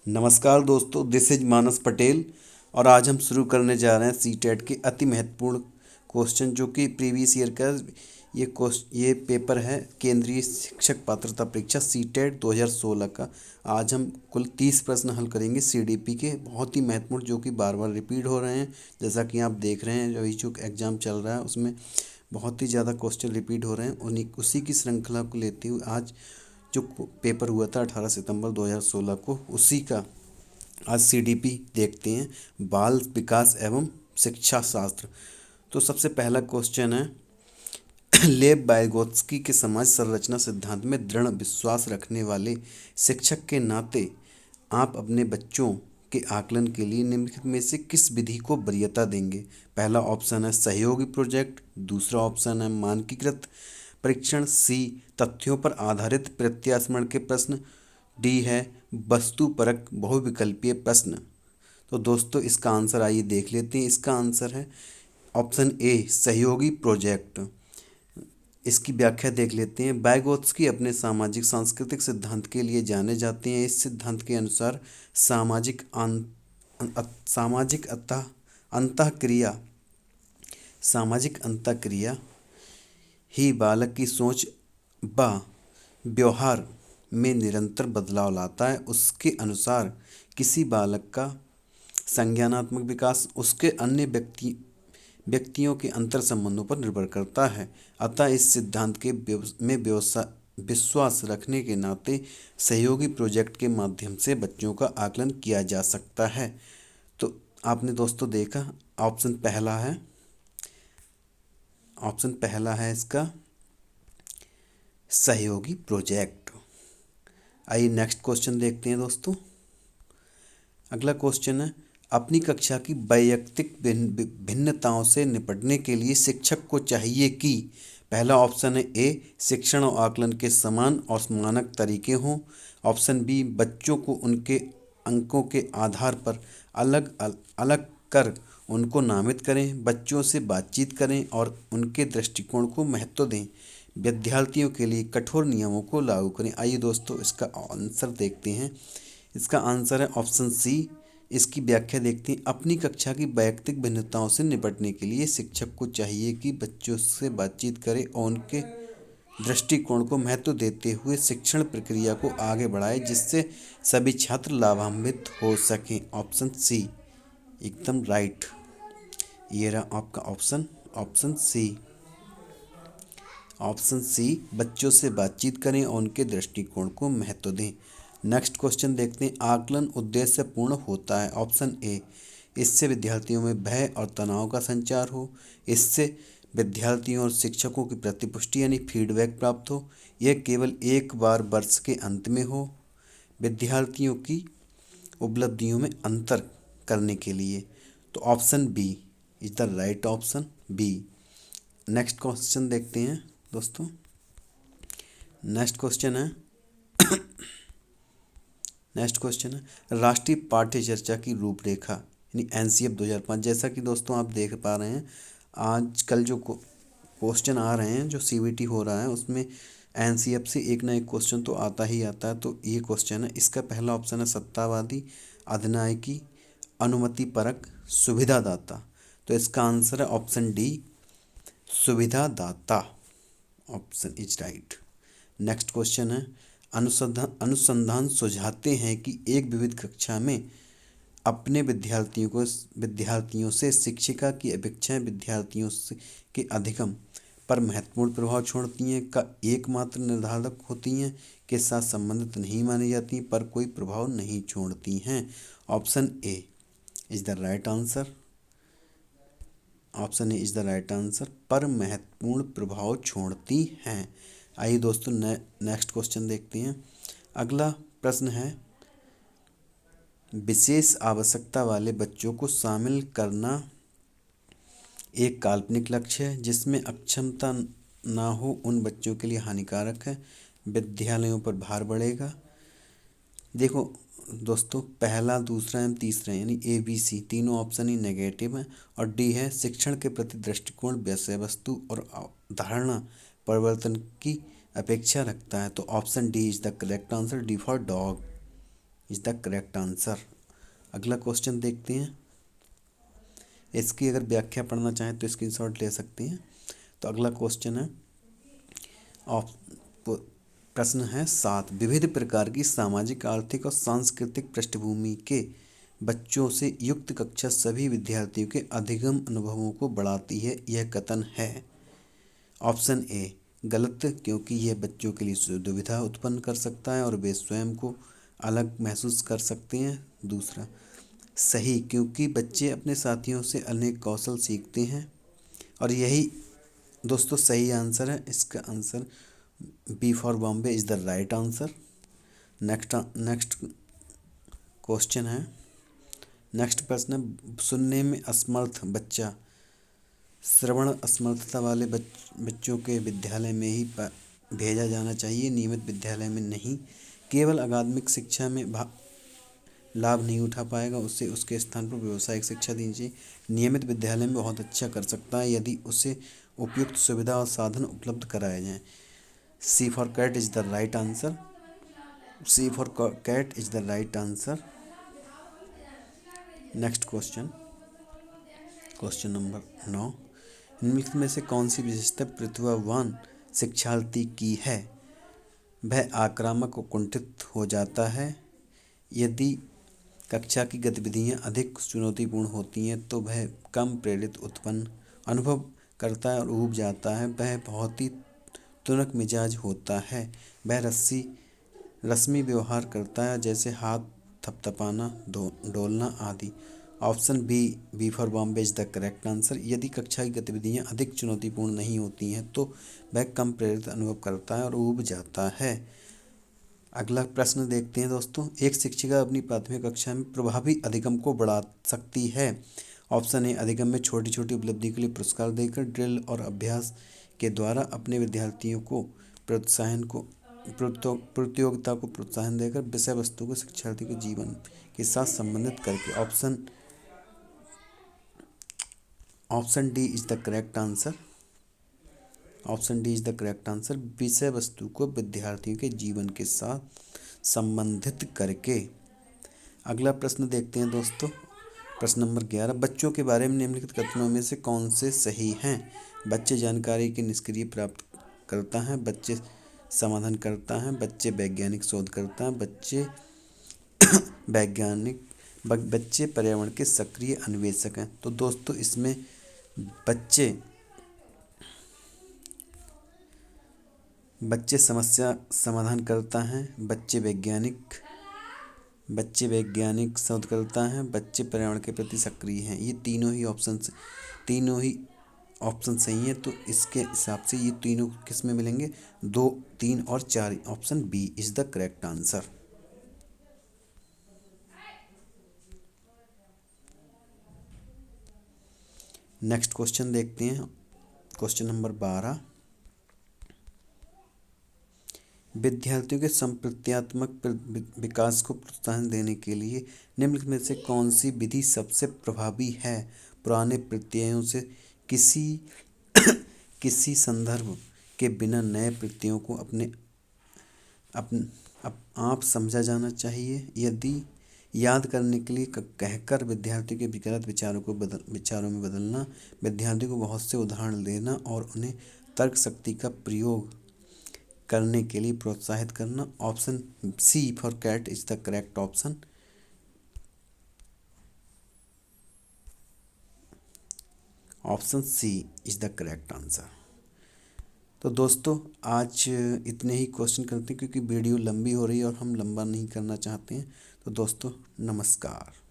नमस्कार दोस्तों, this is मानस पटेल। और आज हम शुरू करने जा रहे हैं सीटेट के अति महत्वपूर्ण क्वेश्चन, जो कि प्रीवियस ईयर का ये पेपर है, केंद्रीय शिक्षक पात्रता परीक्षा सीटेट 2016 का। आज हम कुल 30 प्रश्न हल करेंगे सीडीपी के, बहुत ही महत्वपूर्ण, जो कि बार बार रिपीट हो रहे हैं। जैसा कि आप देख रहे हैं, अभी जो एग्ज़ाम चल रहा है उसमें बहुत ही ज़्यादा क्वेश्चन रिपीट हो रहे हैं। उन्हीं उसी की श्रृंखला को लेते हुए आज जो पेपर हुआ था 18 सितंबर 2016 को, उसी का आज सीडीपी देखते हैं, बाल विकास एवं शिक्षा शास्त्र। तो सबसे पहला क्वेश्चन है, लेव वाइगोत्स्की के समाज संरचना सिद्धांत में दृढ़ विश्वास रखने वाले शिक्षक के नाते आप अपने बच्चों के आकलन के लिए निम्नलिखित में से किस विधि को वरीयता देंगे। पहला ऑप्शन है सहयोगी प्रोजेक्ट, दूसरा ऑप्शन है मानकीकृत परीक्षण, सी तथ्यों पर आधारित प्रत्यास्मरण के प्रश्न, डी है वस्तुपरक बहुविकल्पीय प्रश्न। तो दोस्तों इसका आंसर आइए देख लेते हैं। इसका आंसर है ऑप्शन ए सहयोगी प्रोजेक्ट। इसकी व्याख्या देख लेते हैं। वाइगोत्स्की अपने सामाजिक सांस्कृतिक सिद्धांत के लिए जाने जाते हैं। इस सिद्धांत के अनुसार सामाजिक अंतःक्रिया सामाजिक अंतःक्रिया ही बालक की सोच व व्यवहार में निरंतर बदलाव लाता है। उसके अनुसार किसी बालक का संज्ञानात्मक विकास उसके अन्य व्यक्तियों के अंतर संबंधों पर निर्भर करता है। अतः इस सिद्धांत के विश्वास रखने के नाते सहयोगी प्रोजेक्ट के माध्यम से बच्चों का आकलन किया जा सकता है। तो आपने दोस्तों देखा, ऑप्शन पहला है इसका सहयोगी प्रोजेक्ट। आइए नेक्स्ट क्वेश्चन देखते हैं दोस्तों। अगला क्वेश्चन है, अपनी कक्षा की वैयक्तिक भिन्नताओं से निपटने के लिए शिक्षक को चाहिए कि पहला ऑप्शन है ए शिक्षण और आकलन के समान और मानक तरीके हों, ऑप्शन बी बच्चों को उनके अंकों के आधार पर अलग अलग कर उनको नामित करें, बच्चों से बातचीत करें और उनके दृष्टिकोण को महत्व दें, विद्यार्थियों के लिए कठोर नियमों को लागू करें। आइए दोस्तों इसका आंसर देखते हैं। इसका आंसर है ऑप्शन सी। इसकी व्याख्या देखते हैं। अपनी कक्षा की वैयक्तिक भिन्नताओं से निपटने के लिए शिक्षक को चाहिए कि बच्चों से बातचीत करे और उनके दृष्टिकोण को महत्व देते हुए शिक्षण प्रक्रिया को आगे बढ़ाए, जिससे सभी छात्र लाभान्वित हो सकें। ऑप्शन सी एकदम राइट। ये रहा आपका ऑप्शन सी बच्चों से बातचीत करें और उनके दृष्टिकोण को महत्व दें। नेक्स्ट क्वेश्चन देखते हैं। आकलन उद्देश्य पूर्ण होता है। ऑप्शन ए इससे विद्यार्थियों में भय और तनाव का संचार हो, इससे विद्यार्थियों और शिक्षकों की प्रतिपुष्टि यानी फीडबैक प्राप्त हो, यह केवल एक बार वर्ष के अंत में हो, विद्यार्थियों की उपलब्धियों में अंतर करने के लिए। तो option B is the right option, B. Next question देखते हैं दोस्तों। नेक्स्ट क्वेश्चन है राष्ट्रीय पाठ्य चर्चा की रूपरेखा यानी एनसीएफ 2005। जैसा कि दोस्तों आप देख पा रहे हैं, आजकल जो क्वेश्चन आ रहे हैं, जो सीवीटी हो रहा है, उसमें एनसीएफ से एक ना एक क्वेश्चन तो आता ही आता है। तो ये क्वेश्चन है, इसका पहला ऑप्शन है सत्तावादी, अधिनायकी, अनुमतिपरक, सुविधादाता। तो इसका आंसर है ऑप्शन डी सुविधादाता। Option is right. Next question है, अनुसंधान सुझाते हैं कि एक विविध कक्षा में अपने विद्यार्थियों से शिक्षिका की अपेक्षाएं विद्यार्थियों से के अधिगम पर महत्वपूर्ण प्रभाव छोड़ती हैं, का एकमात्र निर्धारक होती हैं, के साथ संबंधित नहीं मानी जाती, पर कोई प्रभाव नहीं छोड़ती हैं। Option A is the right answer. Option A is the right answer, पर महत्वपूर्ण प्रभाव छोड़ती हैं। आइए दोस्तों नेक्स्ट क्वेश्चन देखते हैं। अगला प्रश्न है, विशेष आवश्यकता वाले बच्चों को शामिल करना एक काल्पनिक लक्ष्य है जिसमें अक्षमता ना हो उन बच्चों के लिए हानिकारक है, विद्यालयों पर भार बढ़ेगा। देखो दोस्तों, पहला, दूसरा एवं तीसरा यानी ए बी सी तीनों ऑप्शन ही नेगेटिव हैं। और डी है शिक्षण के प्रति दृष्टिकोण विषय वस्तु और धारणा परिवर्तन की अपेक्षा रखता है। तो option D is the correct answer, D for dog. Is the correct answer. अगला क्वेश्चन देखते हैं। इसकी अगर व्याख्या पढ़ना चाहें तो स्क्रीनशॉट ले सकते हैं। तो अगला क्वेश्चन है प्रश्न है 7। विविध प्रकार की सामाजिक, आर्थिक और सांस्कृतिक पृष्ठभूमि के बच्चों से युक्त कक्षा सभी विद्यार्थियों के अधिगम अनुभवों को बढ़ाती है, यह कथन है। ऑप्शन ए गलत, क्योंकि यह बच्चों के लिए दुविधा उत्पन्न कर सकता है और वे स्वयं को अलग महसूस कर सकते हैं। दूसरा सही, क्योंकि बच्चे अपने साथियों से अनेक कौशल सीखते हैं। और यही दोस्तों सही आंसर है। इसका answer B for Bombay is the right answer. Next question है। नेक्स्ट प्रश्न है सुनने में असमर्थ बच्चा। श्रवण असमर्थता वाले बच्चों के विद्यालय में ही भेजा जाना चाहिए, नियमित विद्यालय में नहीं। केवल अकादमिक शिक्षा में लाभ नहीं उठा पाएगा, उससे उसके स्थान पर व्यावसायिक शिक्षा दी चाहिए। नियमित विद्यालय में बहुत अच्छा कर सकता है यदि उसे उपयुक्त सुविधा और साधन उपलब्ध कराए जाएं। C for cat is the right answer. C for cat is the right answer. Next question, question number 9। निम्नलिखित में से कौन सी विशेषता प्रतिभावान शिक्षार्थी की है? वह आक्रामक और कुंठित हो जाता है। यदि कक्षा की गतिविधियां अधिक चुनौतीपूर्ण होती हैं तो वह कम प्रेरित उत्पन्न अनुभव करता है और ऊब जाता है। वह बहुत ही तुनक मिजाज होता है। वह रस्मी व्यवहार करता है, जैसे हाथ थपथपाना, डोलना आदि। Option B for Bombay is the correct answer. यदि कक्षा की गतिविधियां अधिक चुनौतीपूर्ण नहीं होती हैं तो वह कम प्रेरित अनुभव करता है और ऊब जाता है। अगला प्रश्न देखते हैं दोस्तों। एक शिक्षिका अपनी प्राथमिक कक्षा में प्रभावी अधिगम को बढ़ा सकती है। ऑप्शन ए अधिगम में छोटी छोटी उपलब्धि के लिए पुरस्कार देकर, ड्रिल और अभ्यास के द्वारा अपने विद्यार्थियों को प्रतियोगिता को प्रोत्साहन देकर, विषय वस्तु को शिक्षार्थी के जीवन के साथ संबंधित करके। Option D is the correct answer. Option D is the correct answer. विषय वस्तु को विद्यार्थियों के जीवन के साथ संबंधित करके। अगला प्रश्न देखते हैं दोस्तों। प्रश्न नंबर 11। बच्चों के बारे में निम्नलिखित कथनों में से कौन से सही हैं? बच्चे जानकारी की निष्क्रिय प्राप्त करता है, बच्चे समाधान करता है, बच्चे वैज्ञानिक शोध करता है, बच्चे पर्यावरण के सक्रिय अन्वेषक हैं। तो दोस्तों इसमें बच्चे समस्या समाधान करता है, बच्चे वैज्ञानिक शोध करता है, बच्चे पर्यावरण के प्रति सक्रिय हैं। ये तीनों ही ऑप्शन सही हैं। तो इसके हिसाब से ये तीनों किस में मिलेंगे? 2, 3 और 4। Option B is the correct answer. Next question देखते हैं। Question number 12। विद्यार्थियों के संप्रत्यात्मक विकास को प्रोत्साहन देने के लिए निम्नलिखित में से कौन सी विधि सबसे प्रभावी है? पुराने प्रत्ययों से किसी संदर्भ के बिना नए प्रत्ययों को अपने आप समझा जाना चाहिए। यदि याद करने के लिए कहकर विद्यार्थियों के विकृत विचारों में बदलना, विद्यार्थियों को बहुत से उदाहरण देना और उन्हें तर्क शक्ति का प्रयोग करने के लिए प्रोत्साहित करना। Option C for cat is the correct option. Option C is the correct answer. तो दोस्तों आज इतने ही क्वेश्चन करते हैं, क्योंकि वीडियो लंबी हो रही है और हम लंबा नहीं करना चाहते हैं। तो दोस्तों नमस्कार।